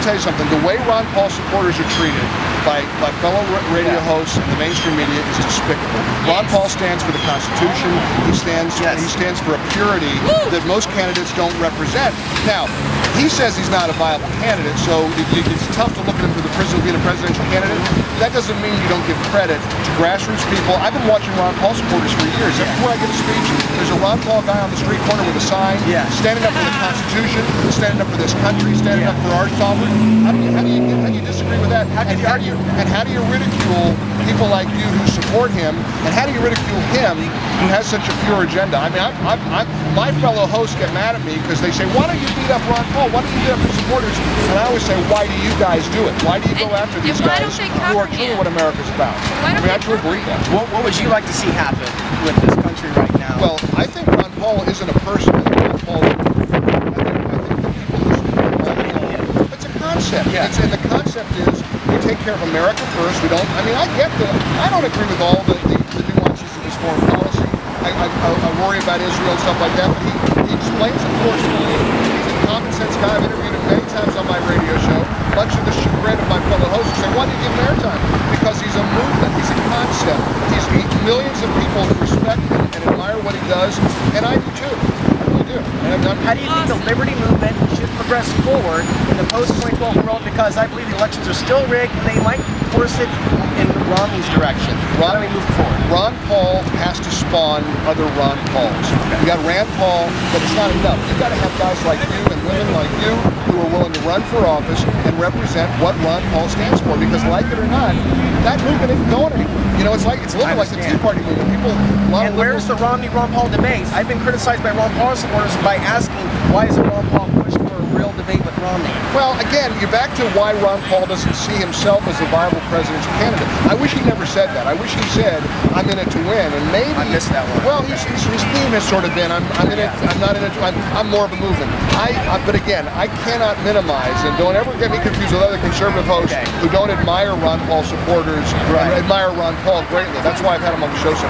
tell you something. The way Ron Paul supporters are treated by fellow radio hosts and the mainstream media is despicable. Ron Paul stands for the Constitution. He stands for a purity that most candidates don't represent. Now, he says he's not a viable candidate, so it's tough to look at him through the prism of being a presidential candidate. That doesn't mean you don't give credit to grassroots people. I've been watching Ron Paul supporters for years. Before I give a speech, there's a Ron Paul guy on the street corner with a sign, standing up for the Constitution, standing up for this country, standing up for our sovereign. How do you disagree with that? How do you ridicule people like you who support him? And how do you ridicule him who has such a pure agenda? I mean, my fellow hosts get mad at me because they say, why don't you beat up Ron Paul? Why don't you beat up his supporters? And I always say, why do you guys do it? Why do you go after these guys who are truly what America's about? I mean, I truly agree with that. What would you like to see happen with this country right now? Well, I think Ron Paul isn't a person. Ron Paul, I think the people who support it's a concept. And the concept is we take care of America first. We don't, I mean, I don't agree with all the nuances of his foreign policy. I worry about Israel and stuff like that, but he explains it forcefully. He's a common sense guy. I've interviewed him many times on my radio show, much to the chagrin of my fellow hosts who say, why do you give him airtime? Because he's a movement, he's a concept. Millions of people respect him and admire what he does, and I do too. I really do. How do you think the liberty movement should progress forward in the post-2012 world? Because I believe the elections are still rigged, and they might force it in Romney's direction. How do we move forward? Ron Paul has to spawn other Ron Pauls. You got Rand Paul, but it's not enough. You've got to have guys like you and women like you who are willing to run for office and represent what Ron Paul stands for. Because, like it or not, that movement isn't going anywhere. You know, it's looking like the Tea Party movement. And where's the Romney-Ron Paul debate? I've been criticized by Ron Paul supporters by asking, why isn't Ron Paul pushed for a real debate with Romney? Well, again, you're back to why Ron Paul doesn't see himself as a viable presidential candidate. I wish he never said that. I wish he said, I'm in it to win. And maybe I missed that one. Well, his theme has sort of been, I'm in it. I'm not in it. I'm more of a movement. But again, I cannot minimize, and don't ever get me confused with other conservative hosts who don't admire Ron Paul supporters, and admire Ron Paul greatly. That's why I've had him on the show so much.